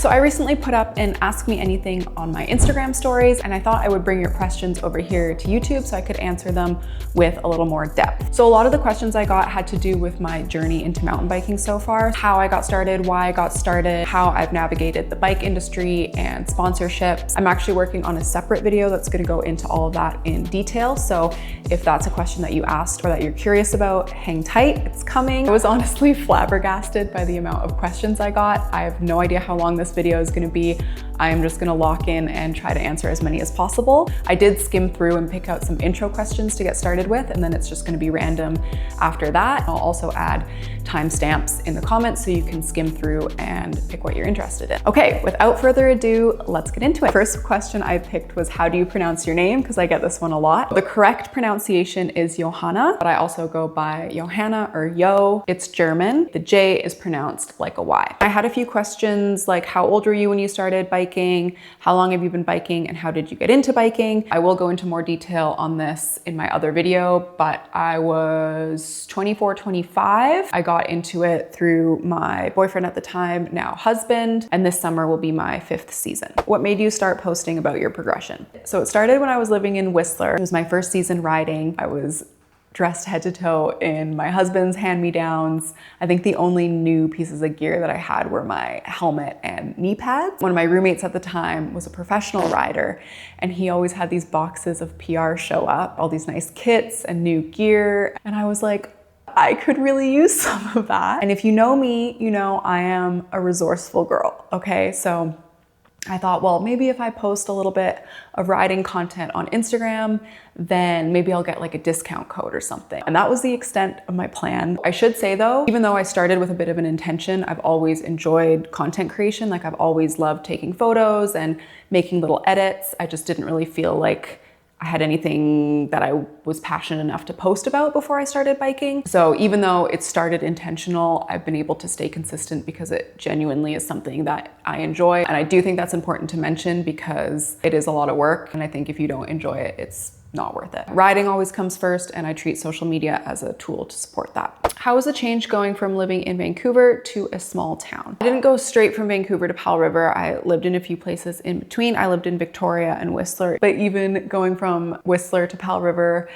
So I recently put up an Ask Me Anything on my Instagram stories, and I thought I would bring your questions over here to YouTube so I could answer them with a little more depth. So a lot of the questions I got had to do with my journey into mountain biking so far, how I got started, why I got started, how I've navigated the bike industry and sponsorships. I'm actually working on a separate video that's gonna go into all of that in detail. So if that's a question that you asked or that you're curious about, hang tight, it's coming. I was honestly flabbergasted by the amount of questions I got. I have no idea how long this video is gonna be. I'm just gonna lock in and try to answer as many as possible. I did skim through and pick out some intro questions to get started with, and then it's just gonna be random after that. I'll also add timestamps in the comments so you can skim through and pick what you're interested in. Okay, without further ado, let's get into it. First question I picked was, how do you pronounce your name? Because I get this one a lot. The correct pronunciation is Johanna, but I also go by Johanna or Yo. It's German. The J is pronounced like a Y. I had a few questions like, how old were you when you started biking? How long have you been biking? And how did you get into biking? I will go into more detail on this in my other video, but I was 24, 25. I got into it through my boyfriend at the time, now husband, and this summer will be my 5th season. What made you start posting about your progression? So it started when I was living in Whistler. It was my first season riding. I was dressed head to toe in my husband's hand-me-downs. I think the only new pieces of gear that I had were my helmet and knee pads. One of my roommates at the time was a professional rider, and he always had these boxes of PR show up, all these nice kits and new gear. And I was like, I could really use some of that. And if you know me, you know I am a resourceful girl, okay? So I thought, well, maybe if I post a little bit of riding content on Instagram, then maybe I'll get like a discount code or something. And that was the extent of my plan. I should say though, even though I started with a bit of an intention, I've always enjoyed content creation. Like I've always loved taking photos and making little edits. I just didn't really feel like I had anything that I was passionate enough to post about before I started biking. So even though it started intentional, I've been able to stay consistent because it genuinely is something that I enjoy. And I do think that's important to mention because it is a lot of work. And I think if you don't enjoy it, it's not worth it. Riding always comes first, and I treat social media as a tool to support that. How was the change going from living in Vancouver to a small town? I didn't go straight from Vancouver to Powell River. I lived in a few places in between. I lived in Victoria and Whistler, but even going from Whistler to Powell River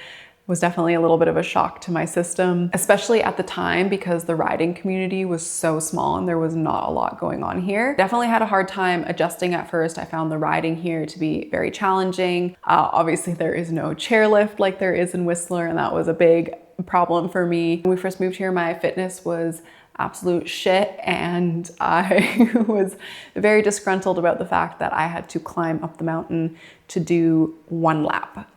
was definitely a little bit of a shock to my system, especially at the time because the riding community was so small and there was not a lot going on here. Definitely had a hard time adjusting at first. I found the riding here to be very challenging. Obviously there is no chairlift like there is in Whistler, and that was a big problem for me. When we first moved here, my fitness was absolute shit, and I was very disgruntled about the fact that I had to climb up the mountain to do one lap.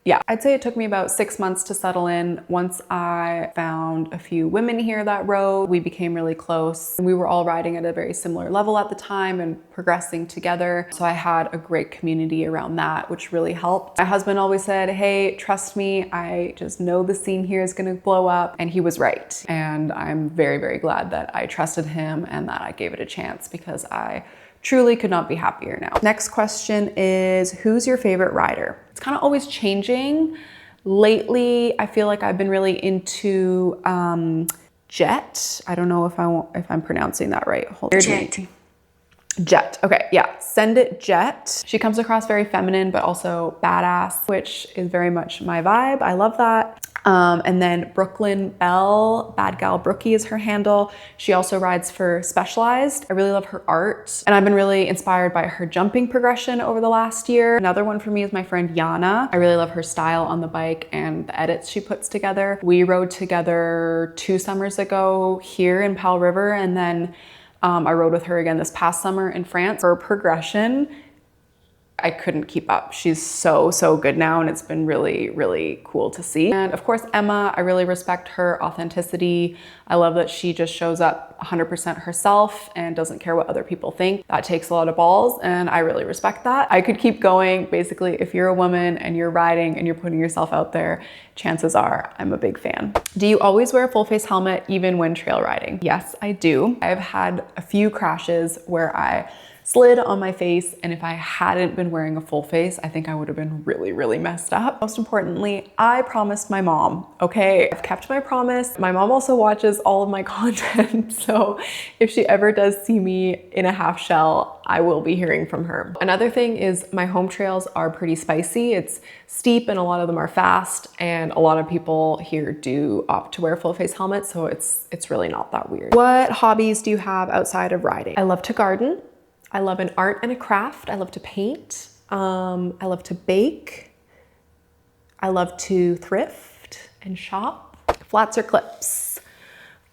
Yeah, I'd say it took me about 6 months to settle in. Once I found a few women here that rode, we became really close. We were all riding at a very similar level at the time and progressing together. So I had a great community around that, which really helped. My husband always said, hey, trust me, I just know the scene here is gonna blow up. And he was right. And I'm very, very glad that I trusted him and that I gave it a chance because I truly could not be happier now. Next question is, who's your favorite rider? It's kind of always changing. Lately, I feel like I've been really into Jet. I don't know if I'm pronouncing that right. Hold on. Jet. Okay, yeah. Send it Jet. She comes across very feminine, but also badass, which is very much my vibe. I love that. And then Brooklyn Bell, Bad Gal Brookie is her handle. She also rides for Specialized. I really love her art, and I've been really inspired by her jumping progression over the last year. Another one for me is my friend Johanna. I really love her style on the bike and the edits she puts together. We rode together 2 summers ago here in Powell River, and then I rode with her again this past summer in France. Her progression, I couldn't keep up. She's so good now, and it's been really, really cool to see. And of course, Emma, I really respect her authenticity. I love that she just shows up 100% herself and doesn't care what other people think. That takes a lot of balls, and I really respect that. I could keep going. Basically, if you're a woman and you're riding and you're putting yourself out there, chances are I'm a big fan. Do you always wear a full face helmet even when trail riding? Yes, I do. I've had a few crashes where I slid on my face. And if I hadn't been wearing a full face, I think I would have been really, really messed up. Most importantly, I promised my mom, okay? I've kept my promise. My mom also watches all of my content. So if she ever does see me in a half shell, I will be hearing from her. Another thing is my home trails are pretty spicy. It's steep and a lot of them are fast, and a lot of people here do opt to wear full face helmets, so it's really not that weird. What hobbies do you have outside of riding? I love to garden. I love an art and a craft. I love to paint. I love to bake. I love to thrift and shop. Flats or clips?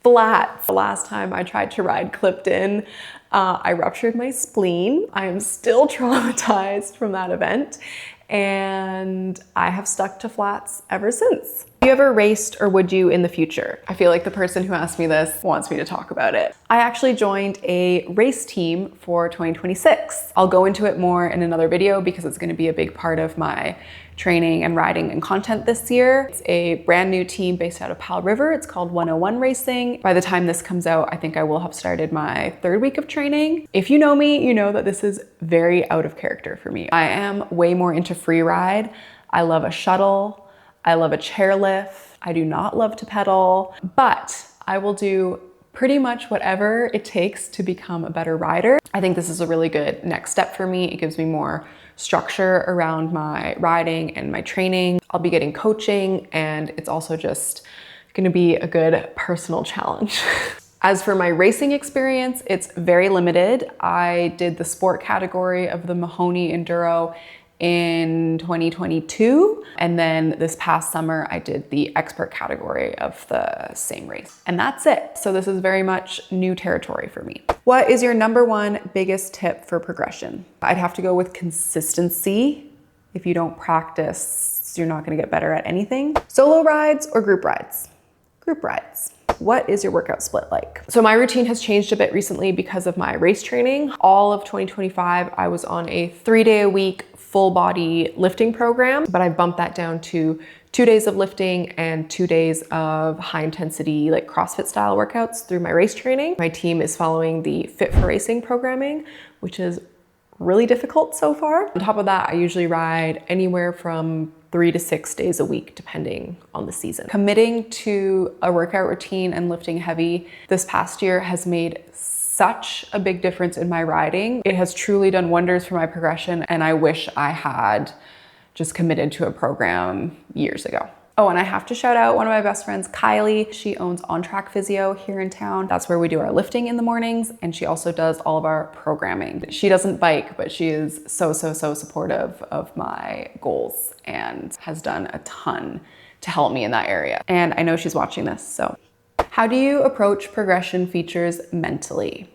Flats. The last time I tried to ride clipped in, I ruptured my spleen. I am still traumatized from that event, and I have stuck to flats ever since. Have you ever raced, or would you in the future? I feel like the person who asked me this wants me to talk about it. I actually joined a race team for 2026. I'll go into it more in another video because it's going to be a big part of my training and riding and content this year. It's a brand new team based out of Powell River. It's called 101 Racing. By the time this comes out, I think I will have started my 3rd week of training. If you know me, you know that this is very out of character for me. I am way more into free ride. I love a shuttle. I love a chairlift. I do not love to pedal, but I will do pretty much whatever it takes to become a better rider. I think this is a really good next step for me. It gives me more structure around my riding and my training. I'll be getting coaching, and it's also just gonna be a good personal challenge. As for my racing experience, it's very limited. I did the sport category of the Mahony Enduro in 2022. And then this past summer, I did the expert category of the same race. And that's it. So this is very much new territory for me. What is your #1 biggest tip for progression? I'd have to go with consistency. If you don't practice, you're not gonna get better at anything. Solo rides or group rides? Group rides. What is your workout split like? So my routine has changed a bit recently because of my race training. All of 2025, I was on a 3-day-a-week full body lifting program, but I bumped that down to 2 days of lifting and 2 days of high intensity, like CrossFit style workouts through my race training. My team is following the Fit for Racing programming, which is really difficult so far. On top of that, I usually ride anywhere from 3 to 6 days a week, depending on the season. Committing to a workout routine and lifting heavy this past year has made such a big difference in my riding. It has truly done wonders for my progression, and I wish I had just committed to a program years ago. Oh, and I have to shout out one of my best friends, Kylie. She owns On Track Physio here in town. That's where we do our lifting in the mornings, and she also does all of our programming. She doesn't bike, but she is so supportive of my goals and has done a ton to help me in that area. And I know she's watching this, so. How do you approach progression features mentally?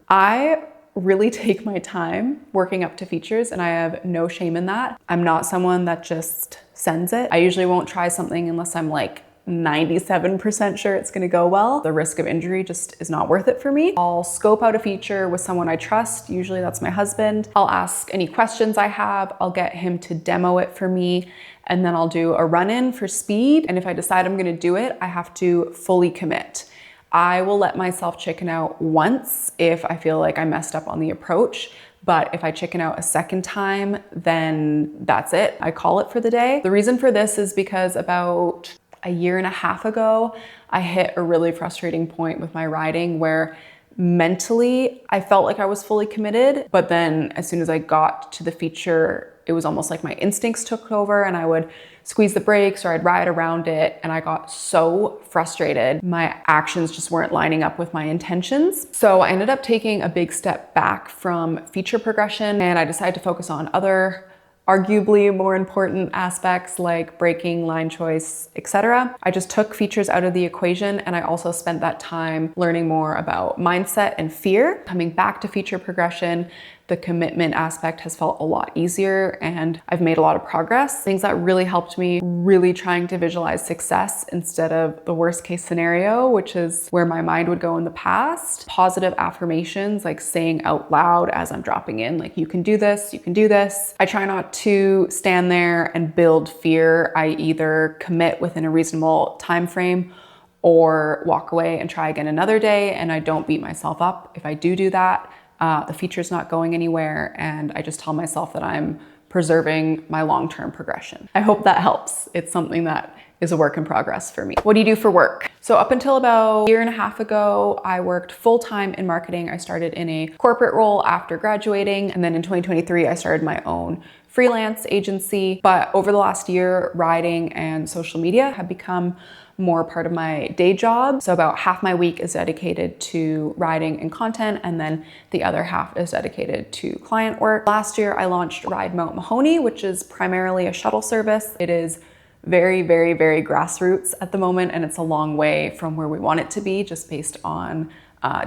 I really take my time working up to features, and I have no shame in that. I'm not someone that just sends it. I usually won't try something unless I'm like 97% sure it's gonna go well. The risk of injury just is not worth it for me. I'll scope out a feature with someone I trust. Usually that's my husband. I'll ask any questions I have. I'll get him to demo it for me, and then I'll do a run-in for speed. And if I decide I'm gonna do it, I have to fully commit. I will let myself chicken out once if I feel like I messed up on the approach. But if I chicken out a second time, then that's it. I call it for the day. The reason for this is because about a year and a half ago, I hit a really frustrating point with my riding where mentally I felt like I was fully committed, but then as soon as I got to the feature, it was almost like my instincts took over, and I would squeeze the brakes or I'd ride around it, and I got so frustrated. My actions just weren't lining up with my intentions. So I ended up taking a big step back from feature progression, and I decided to focus on other arguably more important aspects like braking, line choice, etc. I just took features out of the equation, and I also spent that time learning more about mindset and fear. Coming back to feature progression, the commitment aspect has felt a lot easier, and I've made a lot of progress. Things that really helped me, really trying to visualize success instead of the worst case scenario, which is where my mind would go in the past. Positive affirmations, like saying out loud as I'm dropping in, like, you can do this, you can do this. I try not to stand there and build fear. I either commit within a reasonable time frame or walk away and try again another day, and I don't beat myself up if I do that. The feature's not going anywhere, and I just tell myself that I'm preserving my long-term progression. I hope that helps. It's something that is a work in progress for me. What do you do for work? So up until about a year and a half ago, I worked full-time in marketing. I started in a corporate role after graduating. And then in 2023, I started my own freelance agency. But over the last year, riding and social media have become more part of my day job. So about half my week is dedicated to riding and content, and then the other half is dedicated to client work. Last year, I launched Ride Mount Mahony, which is primarily a shuttle service. It is very, very, very grassroots at the moment, and it's a long way from where we want it to be just based on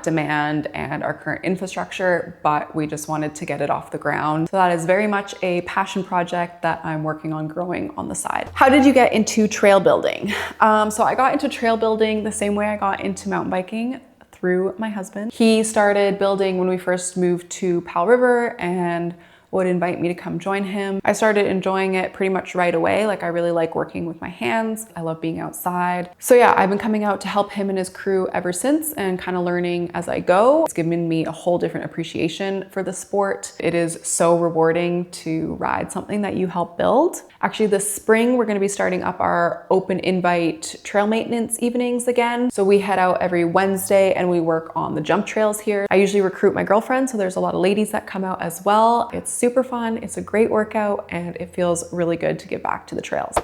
demand and our current infrastructure, but we just wanted to get it off the ground. So that is very much a passion project that I'm working on growing on the side. How did you get into trail building? So I got into trail building the same way I got into mountain biking, through my husband. He started building when we first moved to Powell River and would invite me to come join him. I started enjoying it pretty much right away. Like, I really like working with my hands. I love being outside. So yeah, I've been coming out to help him and his crew ever since and kind of learning as I go. It's given me a whole different appreciation for the sport. It is so rewarding to ride something that you help build. Actually, this spring, we're gonna be starting up our open invite trail maintenance evenings again. So we head out every Wednesday and we work on the jump trails here. I usually recruit my girlfriend, so there's a lot of ladies that come out as well. It's super fun, it's a great workout, and it feels really good to get back to the trails.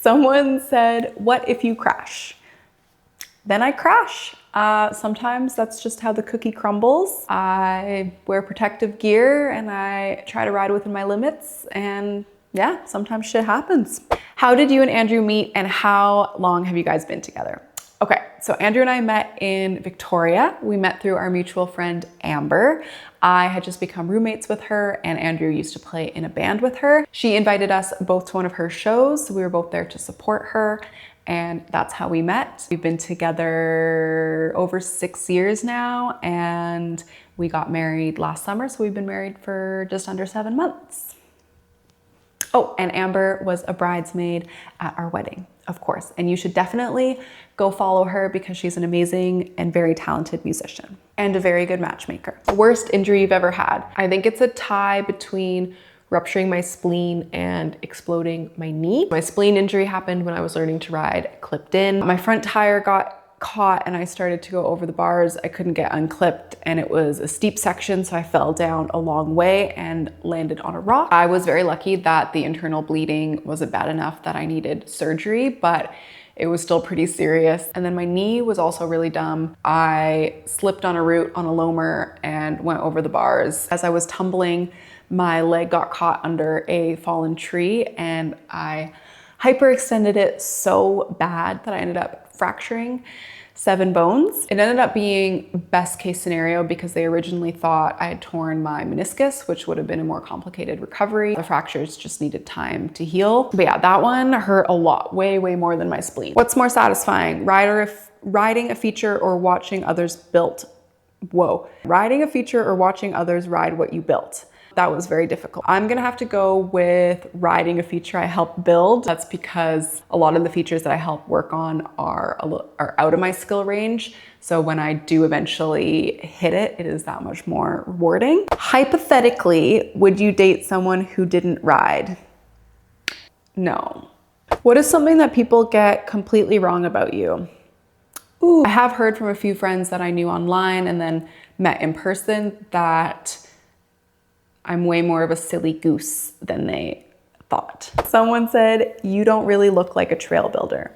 Someone said, what if you crash? Then I crash. Sometimes that's just how the cookie crumbles. I wear protective gear and I try to ride within my limits, and yeah, sometimes shit happens. How did you and Andrew meet, and how long have you guys been together? Okay, so Andrew and I met in Victoria. We met through our mutual friend, Amber. I had just become roommates with her, and Andrew used to play in a band with her. She invited us both to one of her shows, so we were both there to support her, and that's how we met. We've been together over 6 years now, and we got married last summer, so we've been married for just under 7 months. Oh, and Amber was a bridesmaid at our wedding, of course. And you should definitely go follow her because she's an amazing and very talented musician and a very good matchmaker. The worst injury you've ever had. I think it's a tie between rupturing my spleen and exploding my knee. My spleen injury happened when I was learning to ride clipped in. My front tire got caught and I started to go over the bars. I couldn't get unclipped and it was a steep section, so I fell down a long way and landed on a rock. I was very lucky that the internal bleeding wasn't bad enough that I needed surgery, but it was still pretty serious. And then my knee was also really dumb. I slipped on a route on a loamer and went over the bars. As I was tumbling, my leg got caught under a fallen tree and I hyperextended it so bad that I ended up fracturing 7 bones. It ended up being best case scenario because they originally thought I had torn my meniscus, which would have been a more complicated recovery. The fractures just needed time to heal. But yeah, that one hurt a lot, way, way more than my spleen. What's more satisfying, riding a feature or watching others riding a feature or watching others ride what you built? That was very difficult. I'm gonna have to go with riding a feature I helped build. That's because a lot of the features that I help work on are out of my skill range. So when I do eventually hit it, it is that much more rewarding. Hypothetically, would you date someone who didn't ride? No. What is something that people get completely wrong about you? Ooh, I have heard from a few friends that I knew online and then met in person that I'm way more of a silly goose than they thought. Someone said, you don't really look like a trail builder.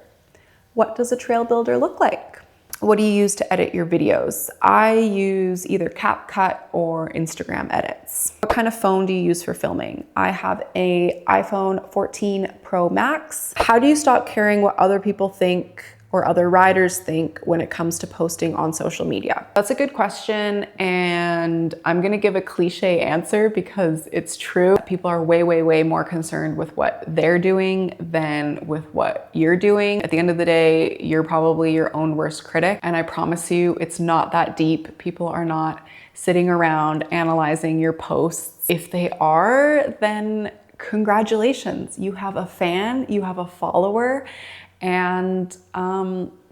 What does a trail builder look like? What do you use to edit your videos? I use either CapCut or Instagram edits. What kind of phone do you use for filming? I have an iPhone 14 Pro Max. How do you stop caring what other people think or other riders think when it comes to posting on social media? That's a good question, and I'm gonna give a cliche answer because it's true. People are way, way, way more concerned with what they're doing than with what you're doing. At the end of the day, you're probably your own worst critic, and I promise you, it's not that deep. People are not sitting around analyzing your posts. If they are, then congratulations. You have a fan, you have a follower, and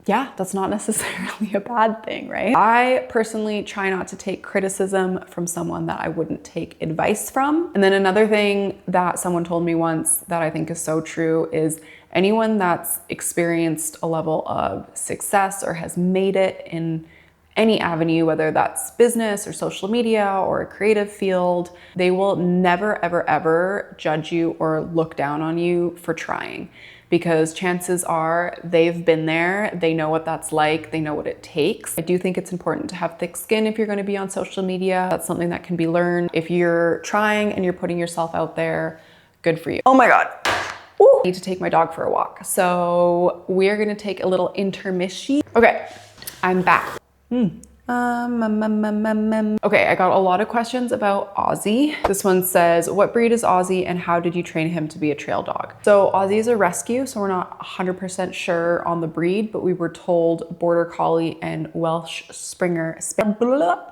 yeah, that's not necessarily a bad thing, right? I personally try not to take criticism from someone that I wouldn't take advice from. And then another thing that someone told me once that I think is so true is anyone that's experienced a level of success or has made it in any avenue, whether that's business or social media or a creative field, they will never, ever, ever judge you or look down on you for trying. Because chances are they've been there, they know what that's like, they know what it takes. I do think it's important to have thick skin if you're gonna be on social media. That's something that can be learned. If you're trying and you're putting yourself out there, good for you. Oh my God. Ooh. I need to take my dog for a walk. So we're gonna take a little intermission. Okay, I'm back. Okay, I got a lot of questions about Ozzy. This one says, what breed is Ozzy and how did you train him to be a trail dog? So Ozzy is a rescue, so we're not 100% sure on the breed, but we were told Border Collie and Welsh Springer Spaniel.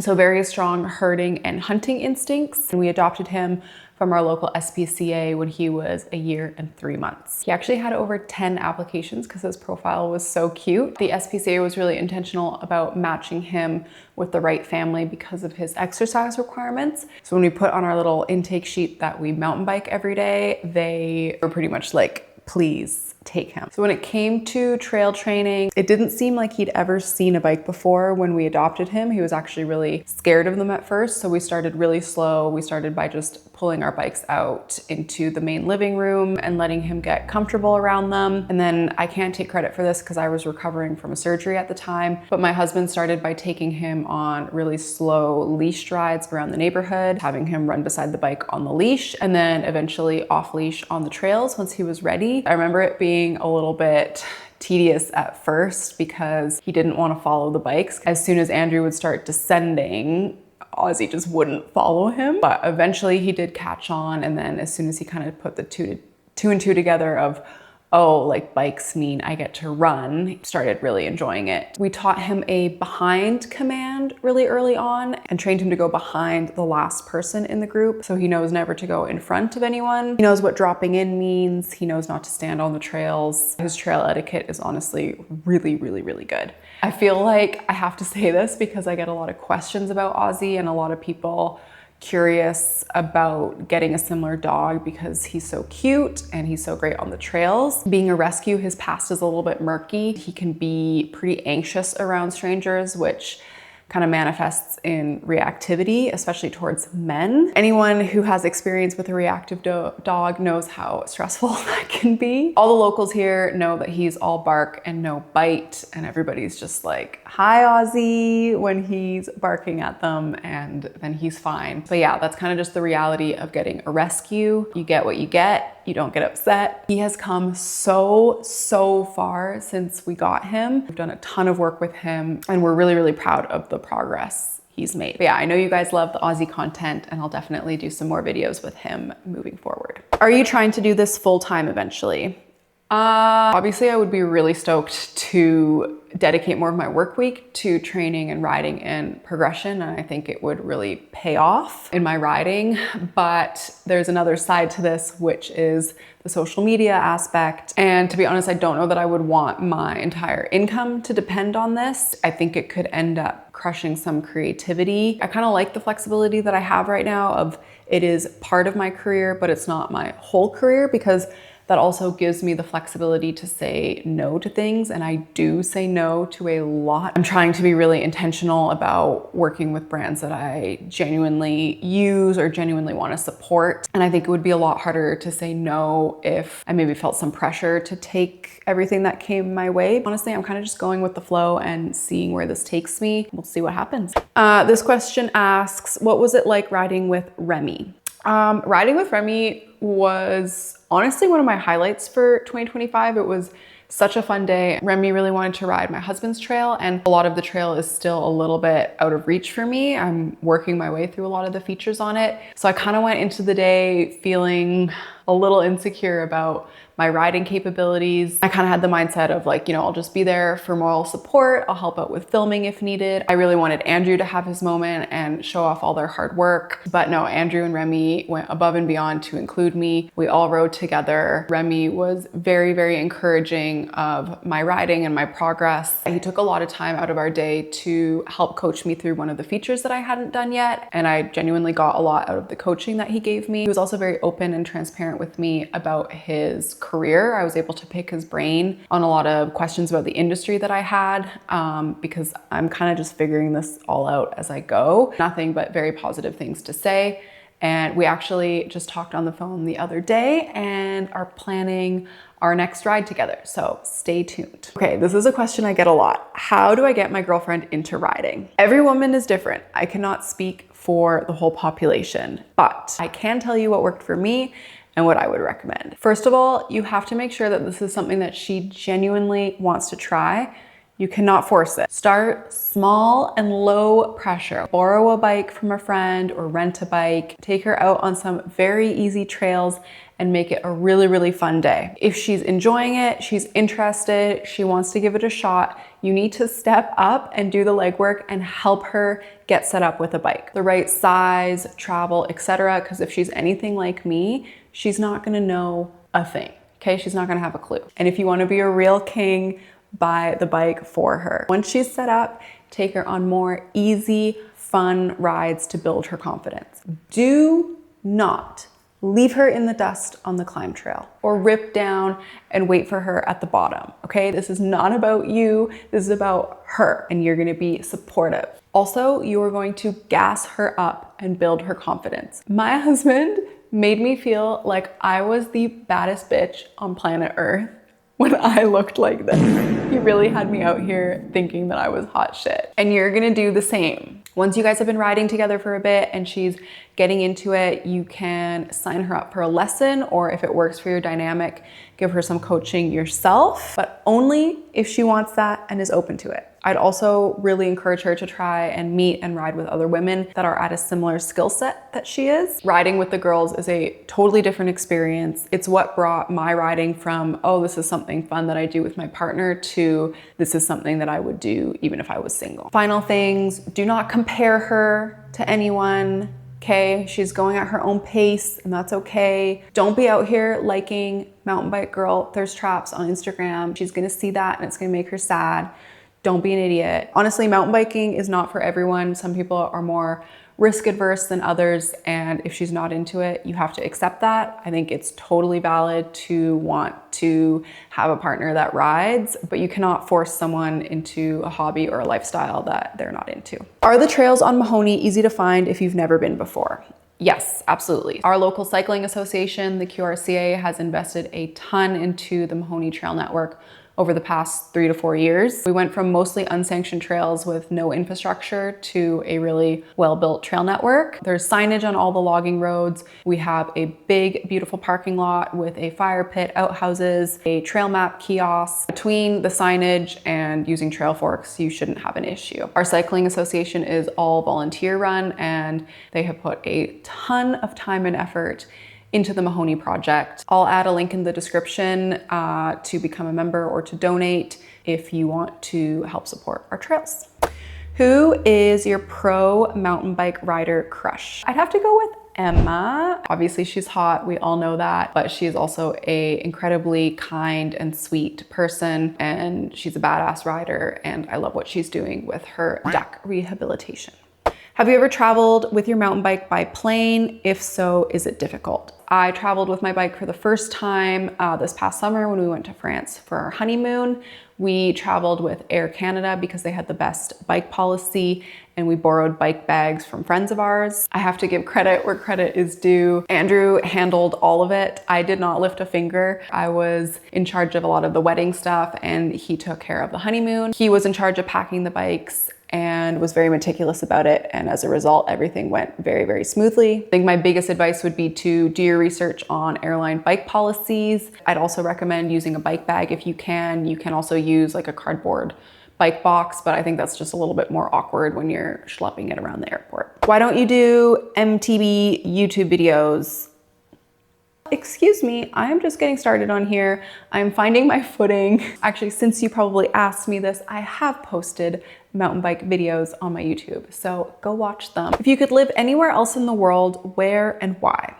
So very strong herding and hunting instincts. And we adopted him from our local SPCA when he was a year and 3 months. He actually had over 10 applications because his profile was so cute. The SPCA was really intentional about matching him with the right family because of his exercise requirements. So when we put on our little intake sheet that we mountain bike every day, they were pretty much like, please take him. So when it came to trail training, it didn't seem like he'd ever seen a bike before when we adopted him. He was actually really scared of them at first. So we started really slow. We started by just pulling our bikes out into the main living room and letting him get comfortable around them. And then I can't take credit for this because I was recovering from a surgery at the time, but my husband started by taking him on really slow leash rides around the neighborhood, having him run beside the bike on the leash, and then eventually off leash on the trails once he was ready. I remember it being a little bit tedious at first because he didn't want to follow the bikes. As soon as Andrew would start descending, Ozzy just wouldn't follow him. But eventually he did catch on, and then as soon as he kind of put the two and two together of, oh, like bikes mean I get to run, he started really enjoying it. We taught him a behind command really early on and trained him to go behind the last person in the group. So he knows never to go in front of anyone. He knows what dropping in means. He knows not to stand on the trails. His trail etiquette is honestly really, really, really good. I feel like I have to say this because I get a lot of questions about Ozzy and a lot of people curious about getting a similar dog because he's so cute and he's so great on the trails. Being a rescue, his past is a little bit murky. He can be pretty anxious around strangers, which kind of manifests in reactivity, especially towards men. Anyone who has experience with a reactive dog knows how stressful that can be. All the locals here know that he's all bark and no bite, and everybody's just like, hi Ozzy, when he's barking at them, and then he's fine. But yeah, that's kind of just the reality of getting a rescue. You get what you get. You don't get upset. He has come so far since we got him. We've done a ton of work with him and we're really, really proud of the progress he's made. But yeah, I know you guys love the Ozzy content and I'll definitely do some more videos with him moving forward. Are you trying to do this full time eventually? Obviously I would be really stoked to dedicate more of my work week to training and riding and progression, and I think it would really pay off in my riding. But there's another side to this, which is the social media aspect. And to be honest, I don't know that I would want my entire income to depend on this. I think it could end up crushing some creativity. I kind of like the flexibility that I have right now of it is part of my career, but it's not my whole career, because that also gives me the flexibility to say no to things, and I do say no to a lot. I'm trying to be really intentional about working with brands that I genuinely use or genuinely want to support, and I think it would be a lot harder to say no if I maybe felt some pressure to take everything that came my way. Honestly, I'm kind of just going with the flow and seeing where this takes me. We'll see what happens. This question asks, what was it like riding with Remy? Riding with Remy was honestly one of my highlights for 2025. It was such a fun day. Remy really wanted to ride my husband's trail, and a lot of the trail is still a little bit out of reach for me. I'm working my way through a lot of the features on it. So I kind of went into the day feeling a little insecure about my riding capabilities. I kind of had the mindset of like, I'll just be there for moral support. I'll help out with filming if needed. I really wanted Andrew to have his moment and show off all their hard work. But no, Andrew and Remy went above and beyond to include me. We all rode together. Remy was very, very encouraging of my riding and my progress. He took a lot of time out of our day to help coach me through one of the features that I hadn't done yet. And I genuinely got a lot out of the coaching that he gave me. He was also very open and transparent with me about his career. I was able to pick his brain on a lot of questions about the industry that I had because I'm kind of just figuring this all out as I go. Nothing but very positive things to say. And we actually just talked on the phone the other day and are planning our next ride together. So stay tuned. Okay, this is a question I get a lot. How do I get my girlfriend into riding? Every woman is different. I cannot speak for the whole population, but I can tell you what worked for me and what I would recommend. First of all, you have to make sure that this is something that she genuinely wants to try. You cannot force it. Start small and low pressure. Borrow a bike from a friend or rent a bike. Take her out on some very easy trails and make it a really, really fun day. If she's enjoying it, she's interested, she wants to give it a shot, you need to step up and do the legwork and help her get set up with a bike. The right size, travel, etc. Because if she's anything like me, she's not gonna know a thing, okay? She's not gonna have a clue. And if you wanna be a real king, buy the bike for her. Once she's set up, take her on more easy, fun rides to build her confidence. Do not leave her in the dust on the climb trail or rip down and wait for her at the bottom, okay? This is not about you, this is about her, and you're gonna be supportive. Also, you are going to gas her up and build her confidence. My husband made me feel like I was the baddest bitch on planet Earth when I looked like this. He really had me out here thinking that I was hot shit. And you're gonna do the same. Once you guys have been riding together for a bit and she's getting into it, you can sign her up for a lesson, or if it works for your dynamic, give her some coaching yourself, but only if she wants that and is open to it. I'd also really encourage her to try and meet and ride with other women that are at a similar skill set that she is. Riding with the girls is a totally different experience. It's what brought my riding from, oh, this is something fun that I do with my partner, to this is something that I would do even if I was single. Final things, do not compare her to anyone. Okay, she's going at her own pace and that's okay. Don't be out here liking mountain bike girl thirst traps on Instagram. She's gonna see that and it's gonna make her sad. Don't be an idiot. Honestly, mountain biking is not for everyone. Some people are more risk adverse than others, and if she's not into it, you have to accept that. I think it's totally valid to want to have a partner that rides, but you cannot force someone into a hobby or a lifestyle that they're not into. Are the trails on Mahony easy to find if you've never been before? Yes, absolutely. Our local cycling association, the QRCA, has invested a ton into the Mahony Trail Network over the past 3 to 4 years. We went from mostly unsanctioned trails with no infrastructure to a really well-built trail network. There's signage on all the logging roads. We have a big, beautiful parking lot with a fire pit, outhouses, a trail map kiosk. Between the signage and using trail forks, you shouldn't have an issue. Our cycling association is all volunteer run, and they have put a ton of time and effort into the Mahony project. I'll add a link in the description to become a member or to donate if you want to help support our trails. Who is your pro mountain bike rider crush? I'd have to go with Emma. Obviously she's hot, we all know that, but she is also an incredibly kind and sweet person, and she's a badass rider, and I love what she's doing with her duck rehabilitation. Have you ever traveled with your mountain bike by plane? If so, is it difficult? I traveled with my bike for the first time this past summer when we went to France for our honeymoon. We traveled with Air Canada because they had the best bike policy, and we borrowed bike bags from friends of ours. I have to give credit where credit is due. Andrew handled all of it. I did not lift a finger. I was in charge of a lot of the wedding stuff, and he took care of the honeymoon. He was in charge of packing the bikes and was very meticulous about it. And as a result, everything went very, very smoothly. I think my biggest advice would be to do your research on airline bike policies. I'd also recommend using a bike bag if you can. You can also use like a cardboard bike box, but I think that's just a little bit more awkward when you're schlepping it around the airport. Why don't you do MTB YouTube videos? excuse me, I'm just getting started on here. I'm finding my footing. Actually, since you probably asked me this, I have posted mountain bike videos on my YouTube, so go watch them. If you could live anywhere else in the world, where and why?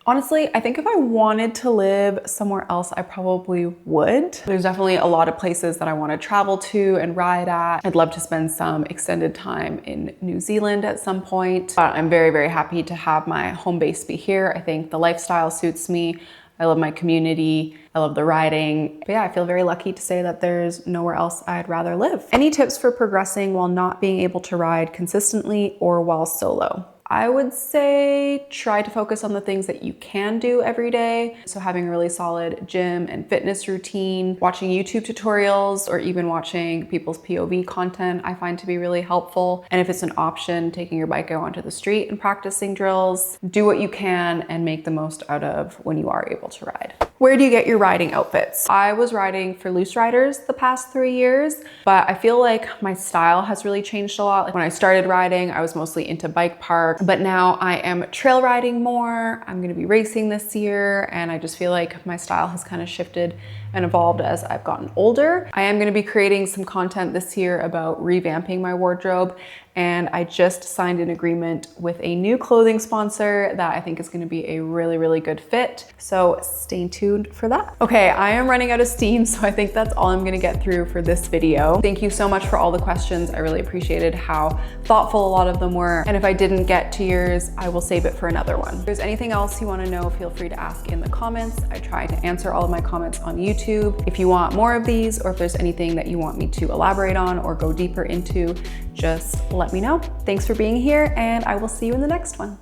Honestly, I think if I wanted to live somewhere else, I probably would. There's definitely a lot of places that I want to travel to and ride at. I'd love to spend some extended time in New Zealand at some point, but I'm very, very happy to have my home base be here. I think the lifestyle suits me. I love my community. I love the riding. But yeah, I feel very lucky to say that there's nowhere else I'd rather live. Any tips for progressing while not being able to ride consistently or while solo? I would say try to focus on the things that you can do every day. So having a really solid gym and fitness routine, watching YouTube tutorials, or even watching people's POV content, I find to be really helpful. And if it's an option, taking your bike out onto the street and practicing drills, do what you can and make the most out of when you are able to ride. Where do you get your riding outfits? I was riding for Loose Riders the past 3 years, but I feel like my style has really changed a lot. Like when I started riding, I was mostly into bike park, but now I am trail riding more. I'm gonna be racing this year, and I just feel like my style has kind of shifted and evolved as I've gotten older. I am gonna be creating some content this year about revamping my wardrobe, and I just signed an agreement with a new clothing sponsor that I think is gonna be a really, really good fit. So stay tuned for that. Okay, I am running out of steam, so I think that's all I'm gonna get through for this video. Thank you so much for all the questions. I really appreciated how thoughtful a lot of them were. And if I didn't get to yours, I will save it for another one. If there's anything else you wanna know, feel free to ask in the comments. I try to answer all of my comments on YouTube. If you want more of these, or if there's anything that you want me to elaborate on or go deeper into, just let me know. Thanks for being here, and I will see you in the next one.